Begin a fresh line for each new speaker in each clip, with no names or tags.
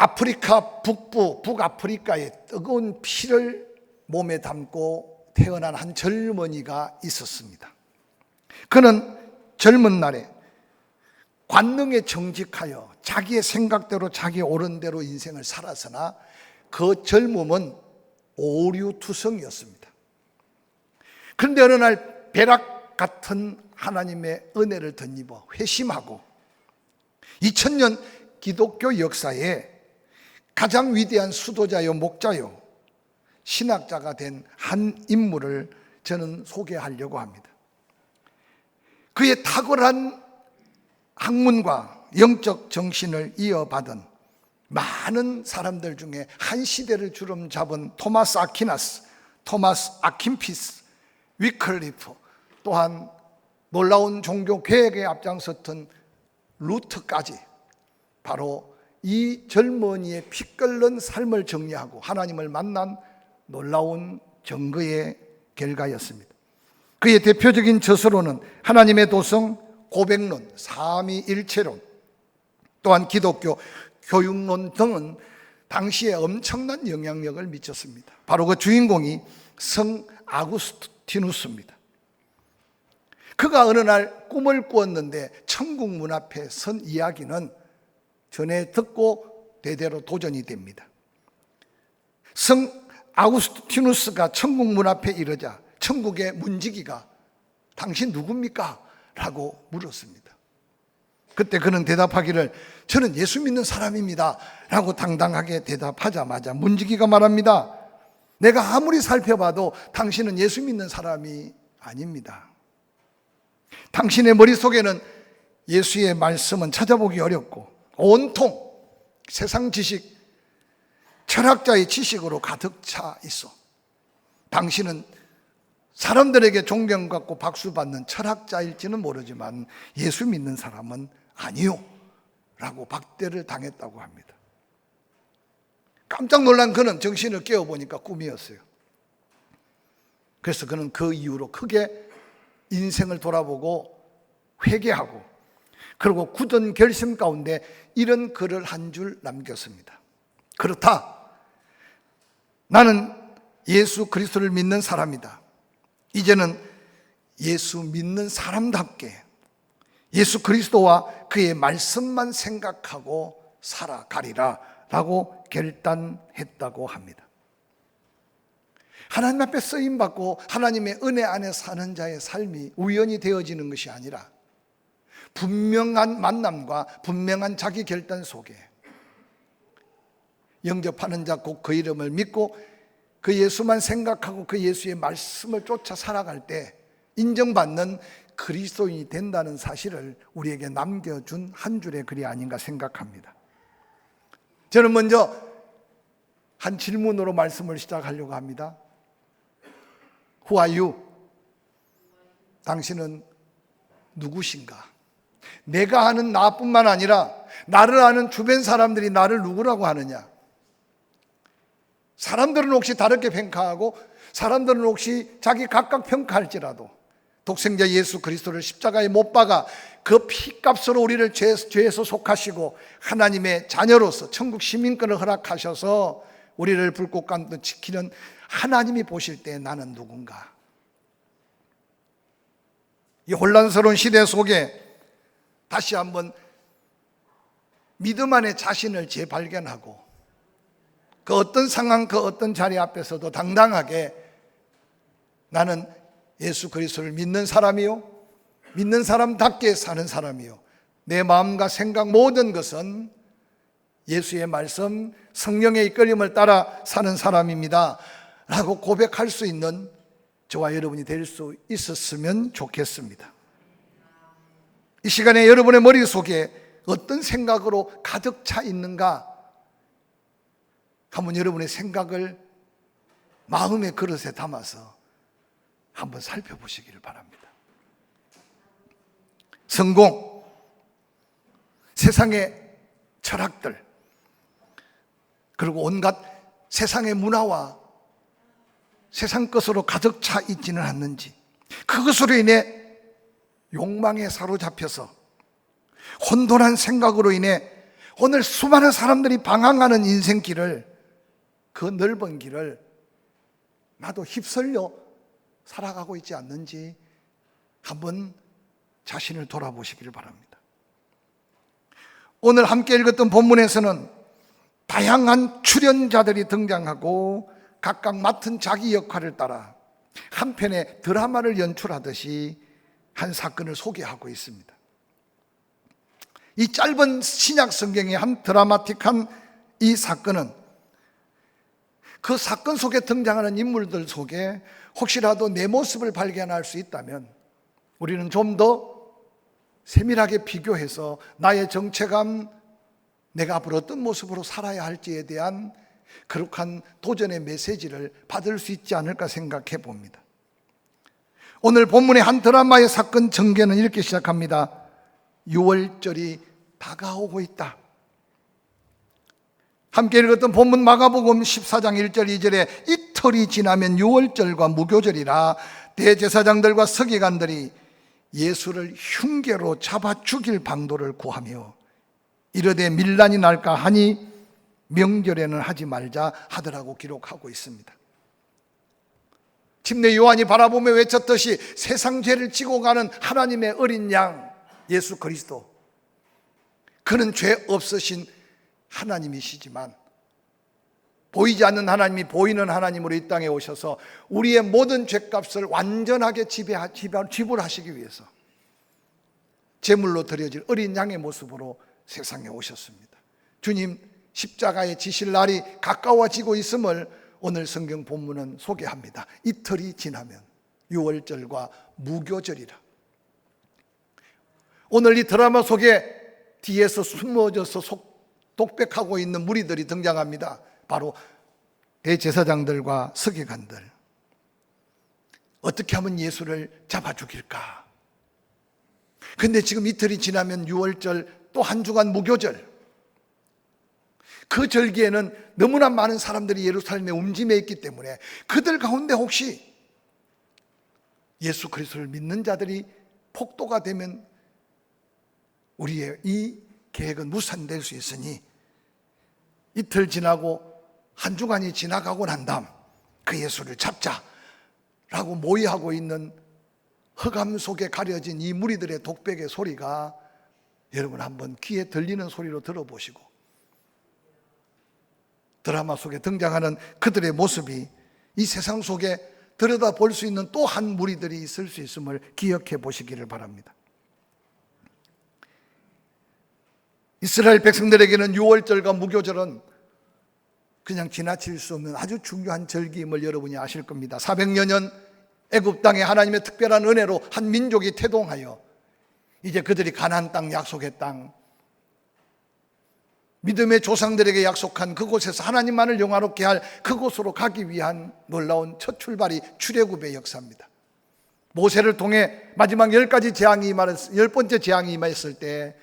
아프리카 북부, 북아프리카의 뜨거운 피를 몸에 담고 태어난 한 젊은이가 있었습니다. 그는 젊은 날에 관능에 정직하여 자기의 생각대로 자기 옳은 대로 인생을 살았으나 그 젊음은 오류투성이었습니다. 그런데 어느 날 벼락 같은 하나님의 은혜를 덧입어 회심하고 2000년 기독교 역사에 가장 위대한 수도자요 목자요 신학자가 된 한 인물을 저는 소개하려고 합니다. 그의 탁월한 학문과 영적 정신을 이어받은 많은 사람들 중에 한 시대를 주름 잡은 토마스 아퀴나스, 토마스 아킨피스, 위클리프, 또한 놀라운 종교 개혁에 앞장섰던 루트까지 바로 이 젊은이의 피 끓는 삶을 정리하고 하나님을 만난 놀라운 증거의 결과였습니다. 그의 대표적인 저서로는 하나님의 도성, 고백론, 삼위일체론, 또한 기독교 교육론 등은 당시에 엄청난 영향력을 미쳤습니다. 바로 그 주인공이 성 아구스티누스입니다. 그가 어느 날 꿈을 꾸었는데 천국 문 앞에 선 이야기는 전에 듣고 대대로 도전이 됩니다. 성 아구스티누스가 천국 문 앞에 이르자 천국의 문지기가 당신 누굽니까? 라고 물었습니다. 그때 그는 대답하기를 저는 예수 믿는 사람입니다 라고 당당하게 대답하자마자 문지기가 말합니다. 내가 아무리 살펴봐도 당신은 예수 믿는 사람이 아닙니다. 당신의 머릿속에는 예수의 말씀은 찾아보기 어렵고 온통 세상 지식, 철학자의 지식으로 가득 차 있어. 당신은 사람들에게 존경받고 박수받는 철학자일지는 모르지만 예수 믿는 사람은 아니요 라고 박대를 당했다고 합니다. 깜짝 놀란 그는 정신을 깨어보니까 꿈이었어요. 그래서 그는 그 이후로 크게 인생을 돌아보고 회개하고 그리고 굳은 결심 가운데 이런 글을 한 줄 남겼습니다. 그렇다. 나는 예수 그리스도를 믿는 사람이다. 이제는 예수 믿는 사람답게 예수 그리스도와 그의 말씀만 생각하고 살아가리라 라고 결단했다고 합니다. 하나님 앞에 쓰임받고 하나님의 은혜 안에 사는 자의 삶이 우연히 되어지는 것이 아니라 분명한 만남과 분명한 자기 결단 속에 영접하는 자 곧 그 이름을 믿고 그 예수만 생각하고 그 예수의 말씀을 쫓아 살아갈 때 인정받는 그리스도인이 된다는 사실을 우리에게 남겨준 한 줄의 글이 아닌가 생각합니다. 저는 먼저 한 질문으로 말씀을 시작하려고 합니다. Who are you? 당신은 누구신가? 내가 아는 나뿐만 아니라 나를 아는 주변 사람들이 나를 누구라고 하느냐? 사람들은 혹시 다르게 평가하고 사람들은 혹시 자기 각각 평가할지라도 독생자 예수 그리스도를 십자가에 못 박아 그 피값으로 우리를 죄에서 속하시고 하나님의 자녀로서 천국 시민권을 허락하셔서 우리를 불꽃 감듯 지키는 하나님이 보실 때 나는 누군가? 이 혼란스러운 시대 속에 다시 한번 믿음 안에 자신을 재발견하고 그 어떤 상황, 그 어떤 자리 앞에서도 당당하게 나는 예수 그리스도를 믿는 사람이요, 믿는 사람답게 사는 사람이요, 내 마음과 생각 모든 것은 예수의 말씀, 성령의 이끌림을 따라 사는 사람입니다 라고 고백할 수 있는 저와 여러분이 될 수 있었으면 좋겠습니다. 이 시간에 여러분의 머릿속에 어떤 생각으로 가득 차 있는가? 한번 여러분의 생각을 마음의 그릇에 담아서 한번 살펴보시기를 바랍니다. 성공, 세상의 철학들, 그리고 온갖 세상의 문화와 세상 것으로 가득 차 있지는 않는지, 그것으로 인해 욕망에 사로잡혀서 혼돈한 생각으로 인해 오늘 수많은 사람들이 방황하는 인생길을, 그 넓은 길을 나도 휩쓸려 살아가고 있지 않는지 한번 자신을 돌아보시기를 바랍니다. 오늘 함께 읽었던 본문에서는 다양한 출연자들이 등장하고 각각 맡은 자기 역할을 따라 한 편의 드라마를 연출하듯이 한 사건을 소개하고 있습니다. 이 짧은 신약 성경의 한 드라마틱한 이 사건은 그 사건 속에 등장하는 인물들 속에 혹시라도 내 모습을 발견할 수 있다면 우리는 좀 더 세밀하게 비교해서 나의 정체감, 내가 앞으로 어떤 모습으로 살아야 할지에 대한 거룩한 도전의 메시지를 받을 수 있지 않을까 생각해 봅니다. 오늘 본문의 한 드라마의 사건 전개는 이렇게 시작합니다. 6월절이 다가오고 있다. 함께 읽었던 본문 마가복음 14장 1절 2절에 이틀이 지나면 6월절과 무교절이라 대제사장들과 서기관들이 예수를 흉계로 잡아 죽일 방도를 구하며 이르되 밀란이 날까 하니 명절에는 하지 말자 하더라고 기록하고 있습니다. 침례 요한이 바라보며 외쳤듯이 세상 죄를 지고 가는 하나님의 어린 양 예수 그리스도, 그는 죄 없으신 하나님이시지만 보이지 않는 하나님이 보이는 하나님으로 이 땅에 오셔서 우리의 모든 죄값을 완전하게 지불하시기 위해서 제물로 드려질 어린 양의 모습으로 세상에 오셨습니다. 주님 십자가에 지실 날이 가까워지고 있음을 오늘 성경 본문은 소개합니다. 이틀이 지나면 6월절과 무교절이라. 오늘 이 드라마 속에 뒤에서 숨어져서 독백하고 있는 무리들이 등장합니다. 바로 대제사장들과 서기관들. 어떻게 하면 예수를 잡아 죽일까? 근데 지금 이틀이 지나면 6월절, 또 한 주간 무교절. 그 절기에는 너무나 많은 사람들이 예루살렘에 움짐해 있기 때문에 그들 가운데 혹시 예수 그리스도를 믿는 자들이 폭도가 되면 우리의 이 계획은 무산될 수 있으니 이틀 지나고 한 주간이 지나가고 난 다음 그 예수를 잡자라고 모의하고 있는 흑암 속에 가려진 이 무리들의 독백의 소리가 여러분 한번 귀에 들리는 소리로 들어보시고 드라마 속에 등장하는 그들의 모습이 이 세상 속에 들여다볼 수 있는 또 한 무리들이 있을 수 있음을 기억해 보시기를 바랍니다. 이스라엘 백성들에게는 6월절과 무교절은 그냥 지나칠 수 없는 아주 중요한 절기임을 여러분이 아실 겁니다. 400여 년 애굽 땅에 하나님의 특별한 은혜로 한 민족이 태동하여 이제 그들이 가나안 땅, 약속의 땅, 믿음의 조상들에게 약속한 그곳에서 하나님만을 영화롭게 할 그곳으로 가기 위한 놀라운 첫 출발이 출애굽의 역사입니다. 모세를 통해 마지막 10번째 재앙이 임했을 때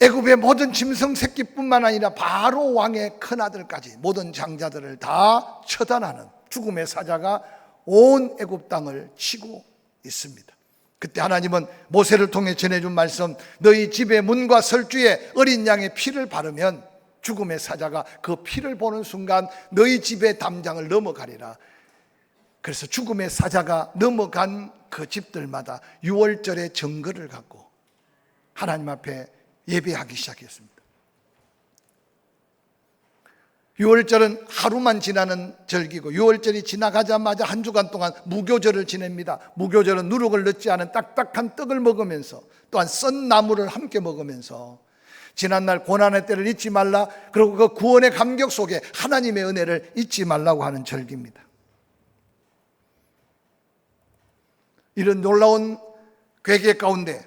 애굽의 모든 짐승 새끼뿐만 아니라 바로 왕의 큰아들까지 모든 장자들을 다 처단하는 죽음의 사자가 온 애굽 땅을 치고 있습니다. 그때 하나님은 모세를 통해 전해준 말씀, 너희 집의 문과 설주에 어린 양의 피를 바르면 죽음의 사자가 그 피를 보는 순간 너희 집의 담장을 넘어가리라. 그래서 죽음의 사자가 넘어간 그 집들마다 6월절의 증거를 갖고 하나님 앞에 예배하기 시작했습니다. 6월절은 하루만 지나는 절기고 6월절이 지나가자마자 한 주간 동안 무교절을 지냅니다. 무교절은 누룩을 넣지 않은 딱딱한 떡을 먹으면서 또한 썬 나물을 함께 먹으면서 지난날 고난의 때를 잊지 말라, 그리고 그 구원의 감격 속에 하나님의 은혜를 잊지 말라고 하는 절기입니다. 이런 놀라운 괴계 가운데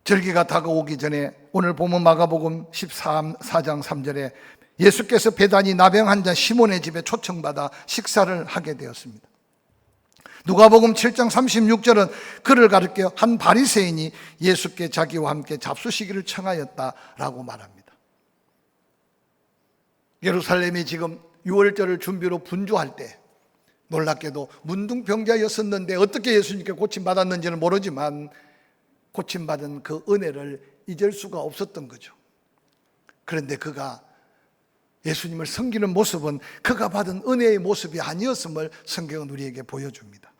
절기가 다가오기 전에 오늘 보면 마가복음 14장 3절에 예수께서 베다니 나병 환자 시몬의 집에 초청받아 식사를 하게 되었습니다. 누가복음 7장 36절은 그를 가르켜 한 바리새인이 예수께 자기와 함께 잡수시기를 청하였다라고 말합니다. 예루살렘이 지금 6월절을 준비로 분주할 때 놀랍게도 문둥병자였었는데 어떻게 예수님께 고침받았는지는 모르지만 고침받은 그 은혜를 잊을 수가 없었던 거죠. 그런데 그가 예수님을 섬기는 모습은 그가 받은 은혜의 모습이 아니었음을 성경은 우리에게 보여줍니다.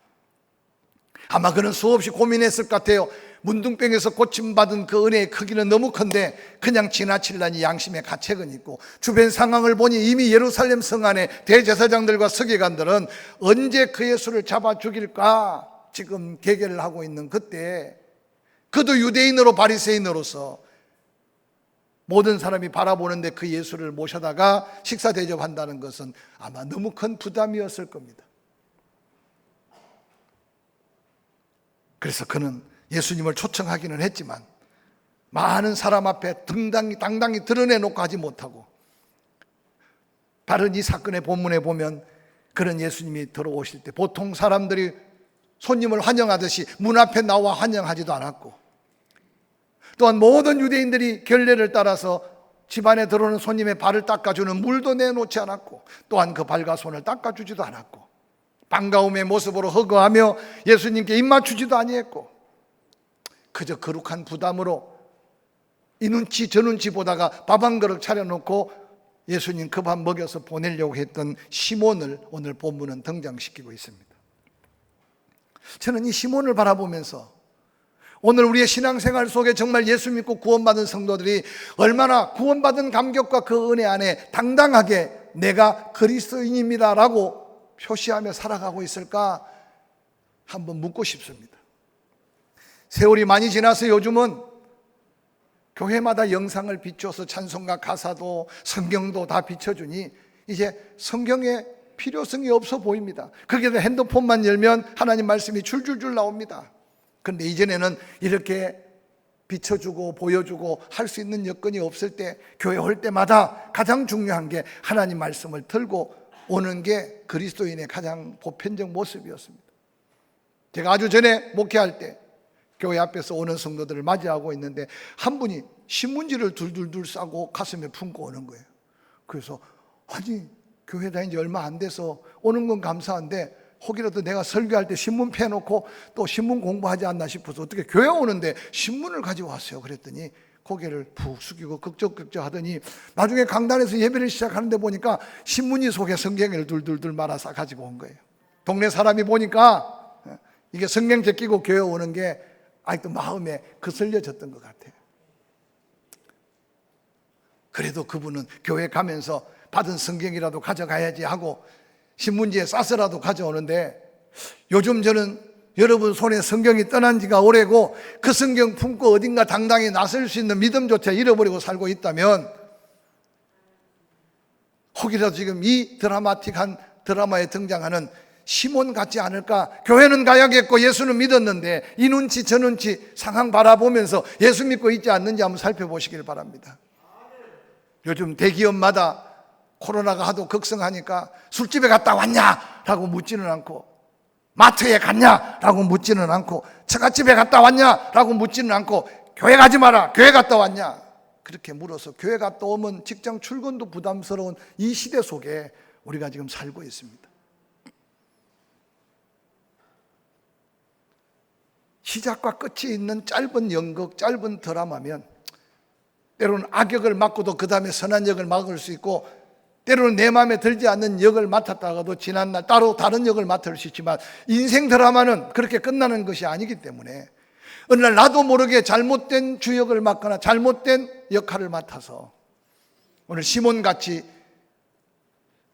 아마 그는 수없이 고민했을 것 같아요. 문둥병에서 고침받은 그 은혜의 크기는 너무 큰데 그냥 지나치려니 양심의 가책은 있고, 주변 상황을 보니 이미 예루살렘 성 안에 대제사장들과 서기관들은 언제 그 예수를 잡아 죽일까 지금 계획을 하고 있는 그때, 그도 유대인으로 바리새인으로서 모든 사람이 바라보는데 그 예수를 모셔다가 식사 대접한다는 것은 아마 너무 큰 부담이었을 겁니다. 그래서 그는 예수님을 초청하기는 했지만 많은 사람 앞에 당당히 드러내놓고 하지 못하고, 다른 이 사건의 본문에 보면 그런 예수님이 들어오실 때 보통 사람들이 손님을 환영하듯이 문 앞에 나와 환영하지도 않았고, 또한 모든 유대인들이 결례를 따라서 집안에 들어오는 손님의 발을 닦아주는 물도 내놓지 않았고, 또한 그 발과 손을 닦아주지도 않았고, 반가움의 모습으로 허거하며 예수님께 입맞추지도 아니했고, 그저 거룩한 부담으로 이 눈치 저 눈치 보다가 밥 한 그릇 차려놓고 예수님 그 밥 먹여서 보내려고 했던 시몬을 오늘 본문은 등장시키고 있습니다. 저는 이 시몬을 바라보면서 오늘 우리의 신앙생활 속에 정말 예수 믿고 구원받은 성도들이 얼마나 구원받은 감격과 그 은혜 안에 당당하게 내가 그리스도인입니다라고 표시하며 살아가고 있을까 한번 묻고 싶습니다. 세월이 많이 지나서 요즘은 교회마다 영상을 비춰서 찬송가 가사도 성경도 다 비춰주니 이제 성경의 필요성이 없어 보입니다. 거기에다 핸드폰만 열면 하나님 말씀이 줄줄줄 나옵니다. 그런데 이전에는 이렇게 비춰주고 보여주고 할 수 있는 여건이 없을 때 교회 올 때마다 가장 중요한 게 하나님 말씀을 들고 오는 게 그리스도인의 가장 보편적 모습이었습니다. 제가 아주 전에 목회할 때 교회 앞에서 오는 성도들을 맞이하고 있는데 한 분이 신문지를 둘둘둘 싸고 가슴에 품고 오는 거예요. 그래서 아니 교회 다닌 지 얼마 안 돼서 오는 건 감사한데 혹이라도 내가 설교할 때 신문 펴놓고 또 신문 공부하지 않나 싶어서 어떻게 교회 오는데 신문을 가지고 왔어요. 그랬더니 고개를 푹 숙이고 극적극적 하더니 나중에 강단에서 예배를 시작하는데 보니까 신문지 속에 성경을 둘둘둘 말아서 가지고 온 거예요. 동네 사람이 보니까 이게 성경책 끼고 교회 오는 게 아직도 마음에 거슬려졌던 것 같아요. 그래도 그분은 교회 가면서 받은 성경이라도 가져가야지 하고 신문지에 싸서라도 가져오는데, 요즘 저는 여러분 손에 성경이 떠난 지가 오래고 그 성경 품고 어딘가 당당히 나설 수 있는 믿음조차 잃어버리고 살고 있다면 혹이라도 지금 이 드라마틱한 드라마에 등장하는 시몬 같지 않을까? 교회는 가야겠고 예수는 믿었는데 이 눈치 저 눈치 상황 바라보면서 예수 믿고 있지 않는지 한번 살펴보시길 바랍니다. 요즘 대기업마다 코로나가 하도 극성하니까 술집에 갔다 왔냐? 라고 묻지는 않고, 마트에 갔냐? 라고 묻지는 않고, 처갓집에 갔다 왔냐? 라고 묻지는 않고, 교회 가지 마라. 교회 갔다 왔냐? 그렇게 물어서 교회 갔다 오면 직장 출근도 부담스러운 이 시대 속에 우리가 지금 살고 있습니다. 시작과 끝이 있는 짧은 연극, 짧은 드라마면 때로는 악역을 맡고도 그 다음에 선한 역을 맡을 수 있고, 때로는 내 마음에 들지 않는 역을 맡았다가도 지난날 따로 다른 역을 맡을 수 있지만, 인생 드라마는 그렇게 끝나는 것이 아니기 때문에 어느 날 나도 모르게 잘못된 주역을 맡거나 잘못된 역할을 맡아서 오늘 시몬같이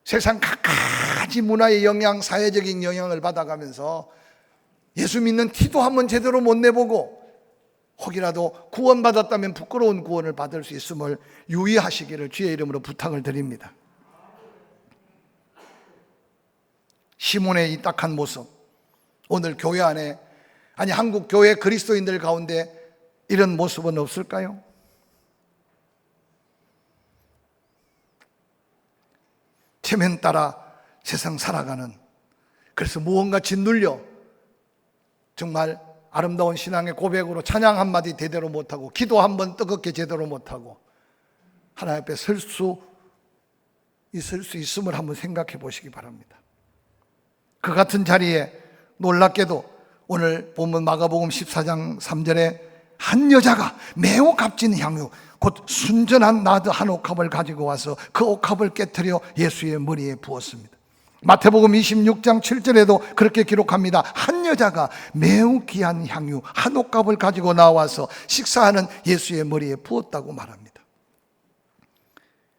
세상 갖가지 문화의 영향, 사회적인 영향을 받아가면서 예수 믿는 티도 한번 제대로 못 내보고 혹이라도 구원받았다면 부끄러운 구원을 받을 수 있음을 유의하시기를 주의 이름으로 부탁을 드립니다. 시몬의 이 딱한 모습, 오늘 교회 안에, 아니 한국 교회 그리스도인들 가운데 이런 모습은 없을까요? 체면 따라 세상 살아가는, 그래서 무언가 짓눌려 정말 아름다운 신앙의 고백으로 찬양 한마디 제대로 못하고 기도 한번 뜨겁게 제대로 못하고 하나님 앞에 설 수 있음을 한번 생각해 보시기 바랍니다. 그 같은 자리에 놀랍게도 오늘 본문 마가복음 14장 3절에 한 여자가 매우 값진 향유 곧 순전한 나드 한 옥합을 가지고 와서 그 옥합을 깨뜨려 예수의 머리에 부었습니다. 마태복음 26장 7절에도 그렇게 기록합니다. 한 여자가 매우 귀한 향유 한 옥합을 가지고 나와서 식사하는 예수의 머리에 부었다고 말합니다.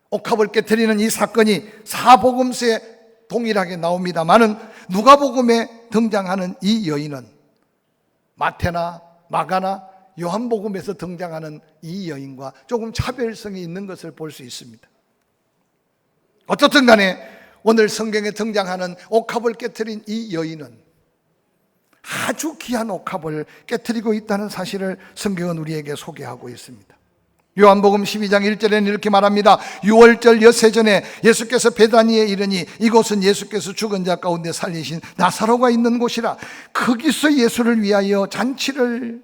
옥합을 깨뜨리는 이 사건이 사복음서에 동일하게 나옵니다만은 누가복음에 등장하는 이 여인은 마태나 마가나 요한복음에서 등장하는 이 여인과 조금 차별성이 있는 것을 볼 수 있습니다. 어떻든 간에 오늘 성경에 등장하는 옥합을 깨뜨린 이 여인은 아주 귀한 옥합을 깨뜨리고 있다는 사실을 성경은 우리에게 소개하고 있습니다. 요한복음 12장 1절에는 이렇게 말합니다. 6월절 엿새 전에 예수께서 베다니에 이르니 이곳은 예수께서 죽은 자 가운데 살리신 나사로가 있는 곳이라. 거기서 예수를 위하여 잔치를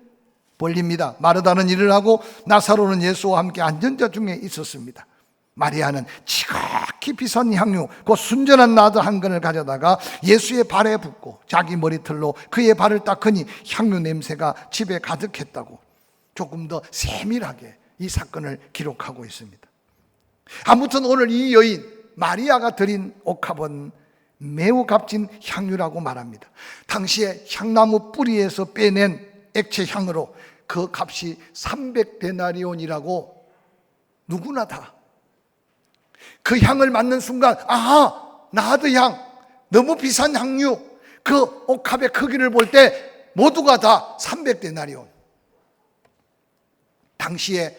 벌립니다. 마르다는 일을 하고 나사로는 예수와 함께 앉은 자 중에 있었습니다. 마리아는 지극히 비싼 향유 그 순전한 나드 한 근을 가져다가 예수의 발에 붓고 자기 머리털로 그의 발을 닦으니 향유 냄새가 집에 가득했다고 조금 더 세밀하게 이 사건을 기록하고 있습니다. 아무튼 오늘 이 여인 마리아가 드린 옥합은 매우 값진 향유라고 말합니다. 당시에 향나무 뿌리에서 빼낸 액체 향으로 그 값이 300데나리온이라고 누구나 다 그 향을 맡는 순간 아하 나드 향 너무 비싼 향유 그 옥합의 크기를 볼 때 모두가 다 300데나리온. 당시에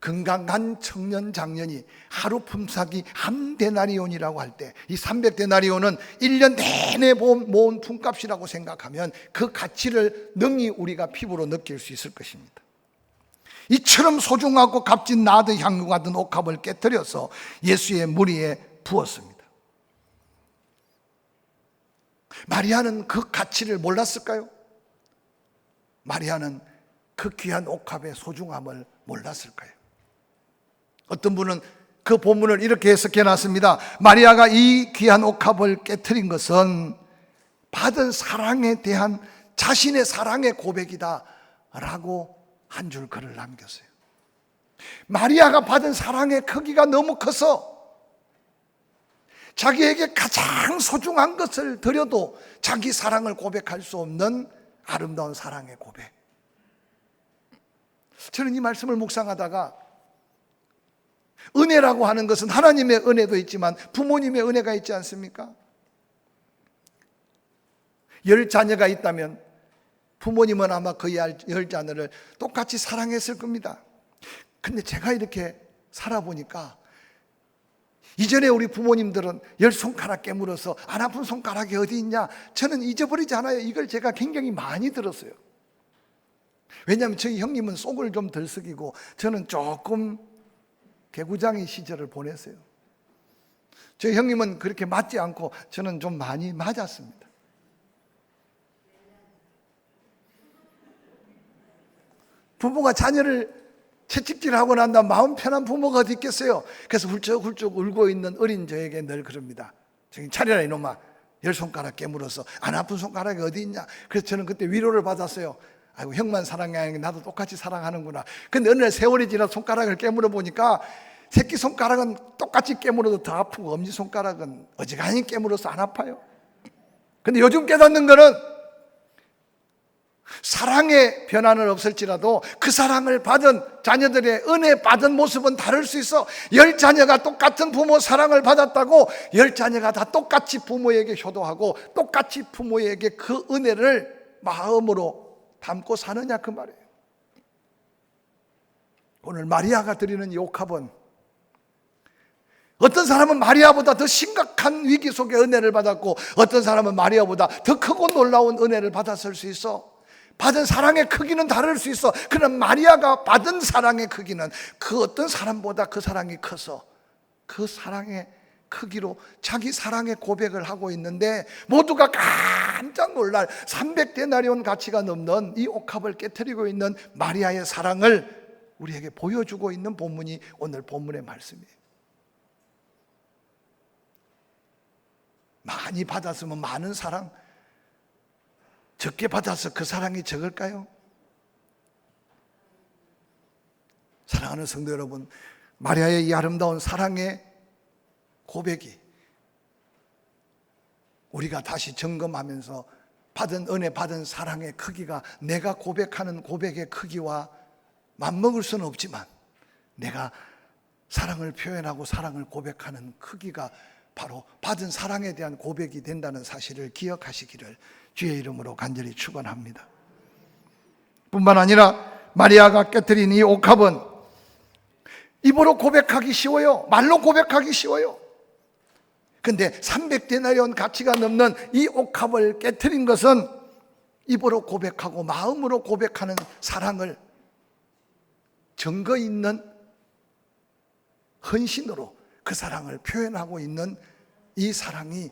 건강한 청년 장년이 하루 품삯이 한 데나리온이라고 할 때 이 300데나리온은 1년 내내 모은 품값이라고 생각하면 그 가치를 능히 우리가 피부로 느낄 수 있을 것입니다. 이처럼 소중하고 값진 나드 향유가 든 옥합을 깨뜨려서 예수의 머리에 부었습니다. 마리아는 그 가치를 몰랐을까요? 마리아는 그 귀한 옥합의 소중함을 몰랐을까요? 어떤 분은 그 본문을 이렇게 해석해 놨습니다. 마리아가 이 귀한 옥합을 깨뜨린 것은 받은 사랑에 대한 자신의 사랑의 고백이다 라고 한 줄 글을 남겼어요. 마리아가 받은 사랑의 크기가 너무 커서 자기에게 가장 소중한 것을 드려도 자기 사랑을 고백할 수 없는 아름다운 사랑의 고백. 저는 이 말씀을 묵상하다가 은혜라고 하는 것은 하나님의 은혜도 있지만 부모님의 은혜가 있지 않습니까? 10자녀가 있다면 부모님은 아마 그 10자녀를 똑같이 사랑했을 겁니다. 근데 제가 이렇게 살아보니까 이전에 우리 부모님들은 10손가락 깨물어서 안 아픈 손가락이 어디 있냐? 저는 잊어버리지 않아요. 이걸 제가 굉장히 많이 들었어요. 왜냐하면 저희 형님은 속을 좀 덜 썩이고 저는 조금 개구장이 시절을 보냈어요. 저희 형님은 그렇게 맞지 않고 저는 좀 많이 맞았습니다. 부모가 자녀를 채찍질하고 난 다음 마음 편한 부모가 어디 있겠어요? 그래서 훌쩍훌쩍 울고 있는 어린 저에게 늘 그럽니다. 정신 차려라 이놈아. 10손가락 깨물어서 안 아픈 손가락이 어디 있냐? 그래서 저는 그때 위로를 받았어요. 아이고 형만 사랑해 나도 똑같이 사랑하는구나. 근데 어느 날 세월이 지나 손가락을 깨물어 보니까 새끼손가락은 똑같이 깨물어도 더 아프고 엄지손가락은 어지간히 깨물어서 안 아파요. 근데 요즘 깨닫는 거는 사랑의 변화는 없을지라도 그 사랑을 받은 자녀들의 은혜 받은 모습은 다를 수 있어. 10자녀가 똑같은 부모 사랑을 받았다고 10자녀가 다 똑같이 부모에게 효도하고 똑같이 부모에게 그 은혜를 마음으로 담고 사느냐 그 말이에요. 오늘 마리아가 드리는 이 옥합은 어떤 사람은 마리아보다 더 심각한 위기 속에 은혜를 받았고 어떤 사람은 마리아보다 더 크고 놀라운 은혜를 받았을 수 있어. 받은 사랑의 크기는 다를 수 있어. 그러나 마리아가 받은 사랑의 크기는 그 어떤 사람보다 그 사랑이 커서 그 사랑의 크기로 자기 사랑의 고백을 하고 있는데 모두가 깜짝 놀랄 300데나리온 가치가 넘는 이 옥합을 깨뜨리고 있는 마리아의 사랑을 우리에게 보여주고 있는 본문이 오늘 본문의 말씀이에요. 많이 받았으면 많은 사랑, 적게 받아서 그 사랑이 적을까요? 사랑하는 성도 여러분, 마리아의 이 아름다운 사랑의 고백이 우리가 다시 점검하면서 받은 은혜, 받은 사랑의 크기가 내가 고백하는 고백의 크기와 맞먹을 수는 없지만 내가 사랑을 표현하고 사랑을 고백하는 크기가 바로 받은 사랑에 대한 고백이 된다는 사실을 기억하시기를 주의 이름으로 간절히 축원합니다. 뿐만 아니라 마리아가 깨뜨린 이 옥합은 입으로 고백하기 쉬워요. 말로 고백하기 쉬워요. 근데 300데나리온 가치가 넘는 이 옥합을 깨뜨린 것은 입으로 고백하고 마음으로 고백하는 사랑을 증거 있는 헌신으로 그 사랑을 표현하고 있는 이 사랑이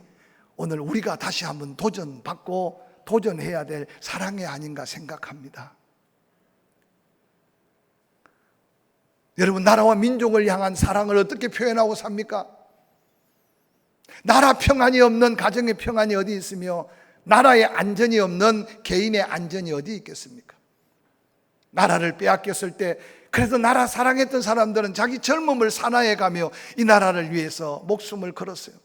오늘 우리가 다시 한번 도전받고 도전해야 될 사랑이 아닌가 생각합니다. 여러분, 나라와 민족을 향한 사랑을 어떻게 표현하고 삽니까? 나라 평안이 없는 가정의 평안이 어디 있으며 나라의 안전이 없는 개인의 안전이 어디 있겠습니까? 나라를 빼앗겼을 때 그래도 나라 사랑했던 사람들은 자기 젊음을 사나이에 가며 이 나라를 위해서 목숨을 걸었어요.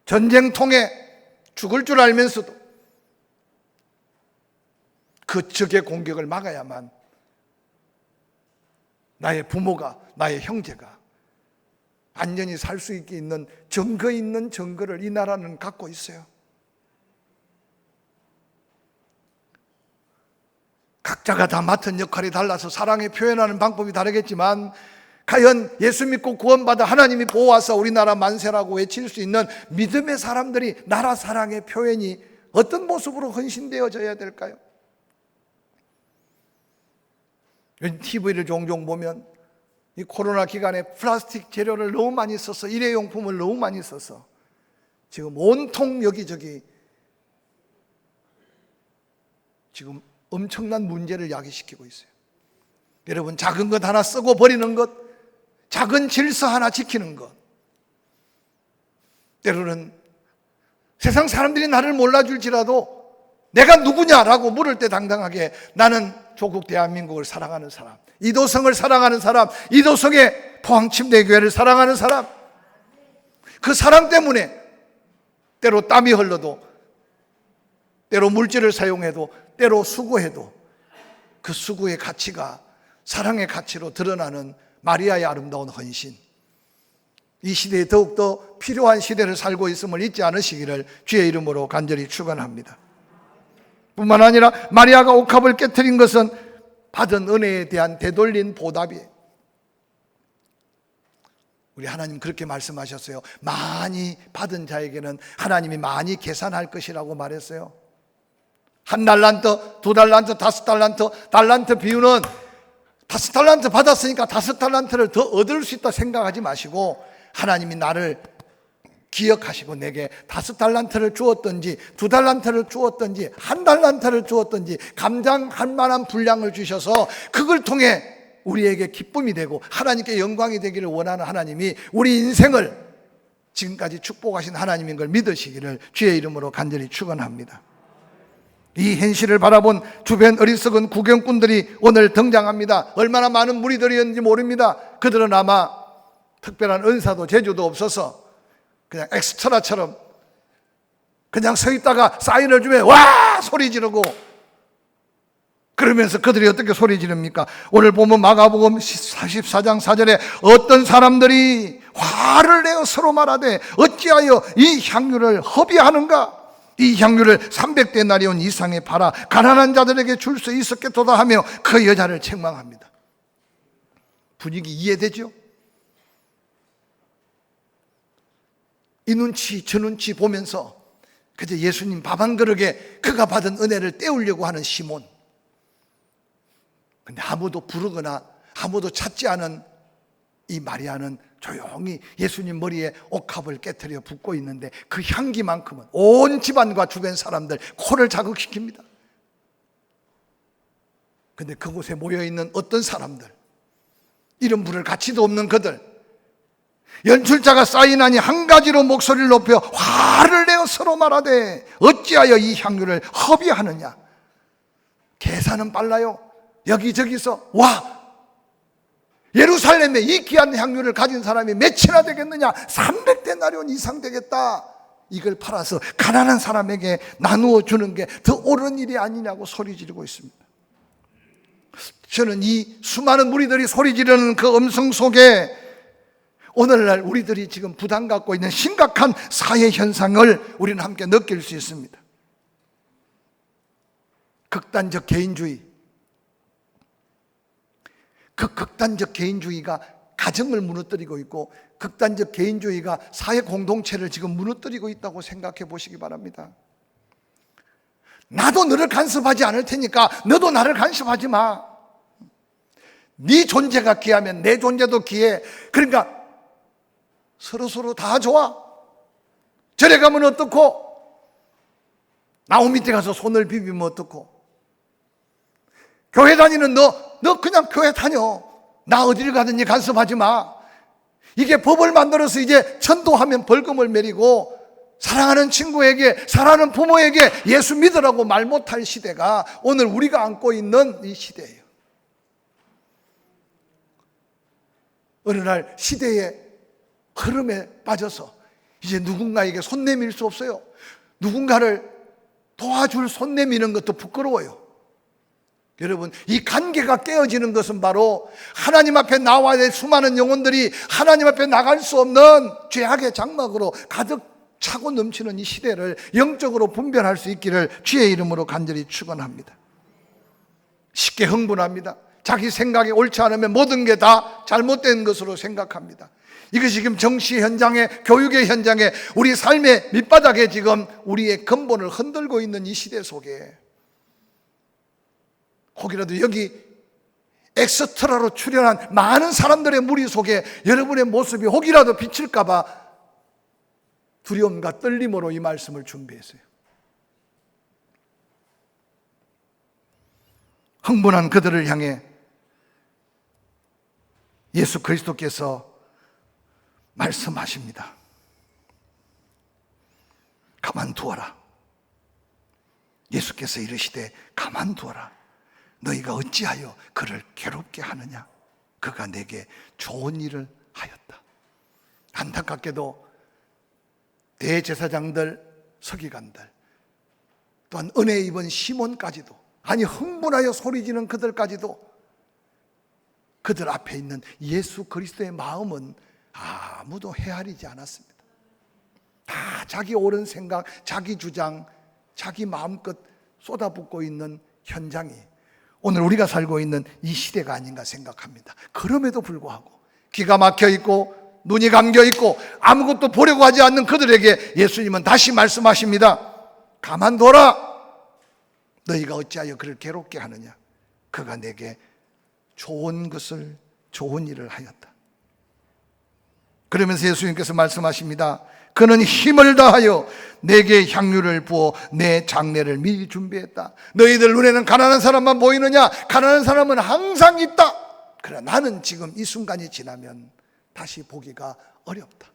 전쟁통에 죽을 줄 알면서도 그 적의 공격을 막아야만 나의 부모가, 나의 형제가 안전히 살 수 있게 있는 증거 있는 증거를 이 나라는 갖고 있어요. 각자가 다 맡은 역할이 달라서 사랑에 표현하는 방법이 다르겠지만 과연 예수 믿고 구원받아 하나님이 보호하사 우리나라 만세라고 외칠 수 있는 믿음의 사람들이 나라 사랑의 표현이 어떤 모습으로 헌신되어져야 될까요? TV를 종종 보면 이 코로나 기간에 플라스틱 재료를 너무 많이 써서 일회용품을 너무 많이 써서 지금 온통 여기저기 지금 엄청난 문제를 야기시키고 있어요. 여러분, 작은 것 하나 쓰고 버리는 것, 작은 질서 하나 지키는 것, 때로는 세상 사람들이 나를 몰라줄지라도 내가 누구냐라고 물을 때 당당하게 나는 조국 대한민국을 사랑하는 사람, 이도성을 사랑하는 사람, 이도성의 포항침대교회를 사랑하는 사람, 그 사랑 때문에 때로 땀이 흘러도, 때로 물질을 사용해도, 때로 수고해도 그 수고의 가치가 사랑의 가치로 드러나는 마리아의 아름다운 헌신, 이 시대에 더욱더 필요한 시대를 살고 있음을 잊지 않으시기를 주의 이름으로 간절히 축원합니다. 뿐만 아니라 마리아가 옥합을 깨뜨린 것은 받은 은혜에 대한 되돌린 보답이에요. 우리 하나님 그렇게 말씀하셨어요. 많이 받은 자에게는 하나님이 많이 계산할 것이라고 말했어요. 1달란트, 2달란트, 5달란트, 달란트 비유는 5달란트 받았으니까 5달란트를 더 얻을 수 있다 생각하지 마시고 하나님이 나를 기억하시고 내게 5달란트를 주었든지 2달란트를 주었든지 1달란트를 주었든지 감당할 만한 분량을 주셔서 그걸 통해 우리에게 기쁨이 되고 하나님께 영광이 되기를 원하는 하나님이 우리 인생을 지금까지 축복하신 하나님인 걸 믿으시기를 주의 이름으로 간절히 축원합니다. 이 현실을 바라본 주변 어리석은 구경꾼들이 오늘 등장합니다. 얼마나 많은 무리들이었는지 모릅니다. 그들은 아마 특별한 은사도 재주도 없어서 그냥 엑스트라처럼 그냥 서 있다가 사인을 주면 와! 소리 지르고 그러면서 그들이 어떻게 소리 지릅니까? 오늘 보면 마가복음 44장 4절에 어떤 사람들이 화를 내어 서로 말하되 어찌하여 이 향유를 허비하는가? 이 향유를 300데나리온 이상에 팔아 가난한 자들에게 줄 수 있었겠도다 하며 그 여자를 책망합니다. 분위기 이해되죠? 이 눈치 저 눈치 보면서 그저 예수님 밥 한 그릇에 그가 받은 은혜를 때우려고 하는 시몬. 근데 아무도 부르거나 아무도 찾지 않은 이 마리아는 조용히 예수님 머리에 옥합을 깨트려 붓고 있는데 그 향기만큼은 온 집안과 주변 사람들 코를 자극시킵니다. 근데 그곳에 모여있는 어떤 사람들, 이름 부를 가치도 없는 그들, 연출자가 사인하니 한 가지로 목소리를 높여 화를 내어 서로 말하되 어찌하여 이 향유를 허비하느냐. 계산은 빨라요. 여기저기서 와 예루살렘에 이 귀한 향유를 가진 사람이 몇이나 되겠느냐? 300데나리온 이상 되겠다. 이걸 팔아서 가난한 사람에게 나누어 주는 게 더 옳은 일이 아니냐고 소리 지르고 있습니다. 저는 이 수많은 무리들이 소리 지르는 그 음성 속에 오늘날 우리들이 지금 부담 갖고 있는 심각한 사회 현상을 우리는 함께 느낄 수 있습니다. 극단적 개인주의. 그 극단적 개인주의가 가정을 무너뜨리고 있고, 극단적 개인주의가 사회 공동체를 지금 무너뜨리고 있다고 생각해 보시기 바랍니다. 나도 너를 간섭하지 않을 테니까 너도 나를 간섭하지 마. 네 존재가 귀하면 내 존재도 귀해. 그러니까 서로 다 좋아. 절에 가면 어떻고, 나무 밑에 가서 손을 비비면 어떻고, 교회 다니는 너 그냥 교회 다녀. 나 어디를 가든지 간섭하지 마. 이게 법을 만들어서 이제 전도하면 벌금을 매리고, 사랑하는 친구에게, 사랑하는 부모에게 예수 믿으라고 말 못할 시대가 오늘 우리가 안고 있는 이 시대예요. 어느 날 시대의 흐름에 빠져서 이제 누군가에게 손 내밀 수 없어요. 누군가를 도와줄 손 내미는 것도 부끄러워요. 여러분, 이 관계가 깨어지는 것은 바로 하나님 앞에 나와야 될 수많은 영혼들이 하나님 앞에 나갈 수 없는 죄악의 장막으로 가득 차고 넘치는 이 시대를 영적으로 분별할 수 있기를 주의 이름으로 간절히 축원합니다. 쉽게 흥분합니다. 자기 생각이 옳지 않으면 모든 게 다 잘못된 것으로 생각합니다. 이것이 지금 정치 현장에, 교육의 현장에, 우리 삶의 밑바닥에 지금 우리의 근본을 흔들고 있는 이 시대 속에, 혹이라도 여기 엑스트라로 출연한 많은 사람들의 무리 속에 여러분의 모습이 혹이라도 비칠까 봐 두려움과 떨림으로 이 말씀을 준비했어요. 흥분한 그들을 향해 예수 그리스도께서 말씀하십니다. 가만두어라. 예수께서 이르시되 가만두어라. 너희가 어찌하여 그를 괴롭게 하느냐? 그가 내게 좋은 일을 하였다. 안타깝게도 대제사장들, 서기관들, 또한 은혜 입은 시몬까지도, 아니 흥분하여 소리지는 그들까지도 그들 앞에 있는 예수 그리스도의 마음은 아무도 헤아리지 않았습니다. 다 자기 옳은 생각, 자기 주장, 자기 마음껏 쏟아붓고 있는 현장이 오늘 우리가 살고 있는 이 시대가 아닌가 생각합니다. 그럼에도 불구하고 귀가 막혀 있고 눈이 감겨 있고 아무것도 보려고 하지 않는 그들에게 예수님은 다시 말씀하십니다. 가만둬라. 너희가 어찌하여 그를 괴롭게 하느냐? 그가 내게 좋은 것을, 좋은 일을 하였다. 그러면서 예수님께서 말씀하십니다. 그는 힘을 다하여 내게 향유를 부어 내 장례를 미리 준비했다. 너희들 눈에는 가난한 사람만 보이느냐? 가난한 사람은 항상 있다. 그러나 나는 지금 이 순간이 지나면 다시 보기가 어렵다.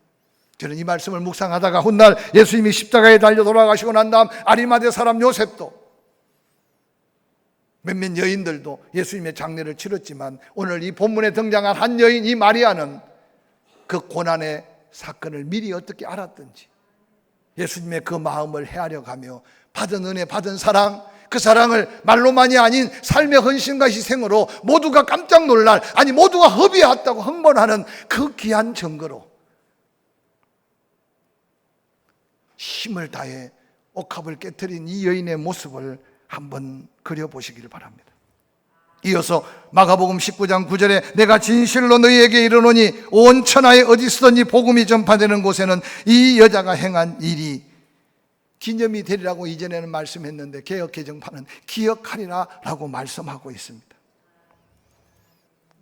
저는 이 말씀을 묵상하다가 훗날 예수님이 십자가에 달려 돌아가시고 난 다음 아리마대 사람 요셉도, 몇몇 여인들도 예수님의 장례를 치렀지만 오늘 이 본문에 등장한 한 여인, 이 마리아는 그 고난의 사건을 미리 어떻게 알았든지 예수님의 그 마음을 헤아려 가며 받은 은혜, 받은 사랑, 그 사랑을 말로만이 아닌 삶의 헌신과 희생으로 모두가 깜짝 놀랄, 아니 모두가 허비했다고 흥분하는 그 귀한 증거로 힘을 다해 옥합을 깨트린 이 여인의 모습을 한번 그려보시길 바랍니다. 이어서 마가복음 19장 9절에 내가 진실로 너희에게 이르노니 온 천하에 어디서든지 복음이 전파되는 곳에는 이 여자가 행한 일이 기념이 되리라고 이전에는 말씀했는데 개역 개정판은 기억하리라 라고 말씀하고 있습니다.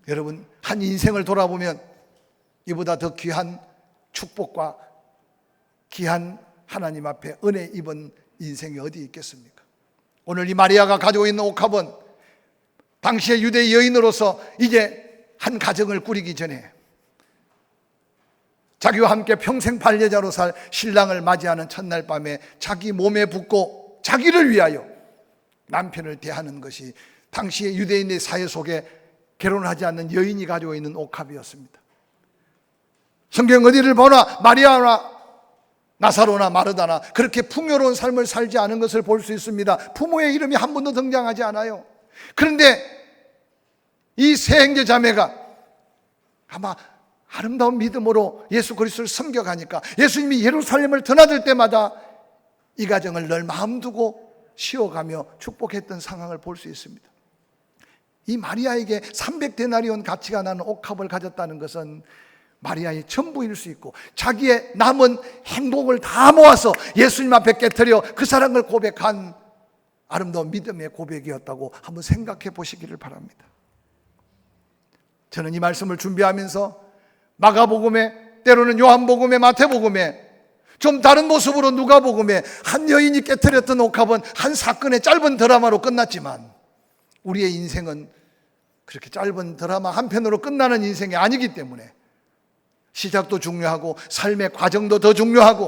여러분, 한 인생을 돌아보면 이보다 더 귀한 축복과 귀한 하나님 앞에 은혜 입은 인생이 어디 있겠습니까? 오늘 이 마리아가 가지고 있는 옥합은 당시의 유대 여인으로서 이제 한 가정을 꾸리기 전에 자기와 함께 평생 반려자로 살 신랑을 맞이하는 첫날 밤에 자기 몸에 붓고 자기를 위하여 남편을 대하는 것이 당시의 유대인의 사회 속에 결혼하지 않는 여인이 가지고 있는 옥합이었습니다. 성경 어디를 보나 마리아나 나사로나 마르다나 그렇게 풍요로운 삶을 살지 않은 것을 볼 수 있습니다. 부모의 이름이 한 번도 등장하지 않아요. 그런데 이 세 형제 자매가 아마 아름다운 믿음으로 예수 그리스도를 섬겨가니까 예수님이 예루살렘을 드나들 때마다 이 가정을 늘 마음 두고 쉬어가며 축복했던 상황을 볼 수 있습니다. 이 마리아에게 300데나리온 가치가 나는 옥합을 가졌다는 것은 마리아의 전부일 수 있고 자기의 남은 행복을 다 모아서 예수님 앞에 깨트려 그 사랑을 고백한 아름다운 믿음의 고백이었다고 한번 생각해 보시기를 바랍니다. 저는 이 말씀을 준비하면서 마가복음에, 때로는 요한복음에, 마태복음에 좀 다른 모습으로 누가복음에 한 여인이 깨트렸던 옥합은 한 사건의 짧은 드라마로 끝났지만 우리의 인생은 그렇게 짧은 드라마 한 편으로 끝나는 인생이 아니기 때문에 시작도 중요하고 삶의 과정도 더 중요하고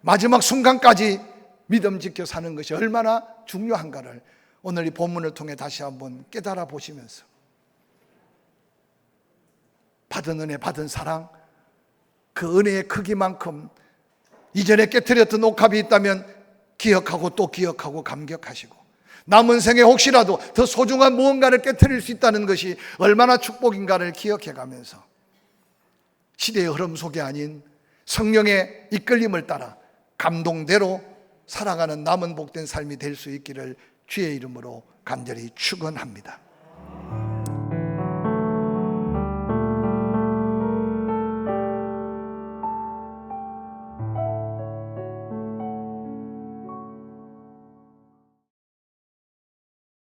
마지막 순간까지 믿음 지켜 사는 것이 얼마나 중요한가를 오늘 이 본문을 통해 다시 한번 깨달아 보시면서 받은 은혜, 받은 사랑, 그 은혜의 크기만큼 이전에 깨트렸던 옥합이 있다면 기억하고 또 기억하고 감격하시고 남은 생에 혹시라도 더 소중한 무언가를 깨트릴 수 있다는 것이 얼마나 축복인가를 기억해 가면서 시대의 흐름 속에 아닌 성령의 이끌림을 따라 감동대로 살아가는 남은 복된 삶이 될 수 있기를 주의 이름으로 간절히 축원합니다.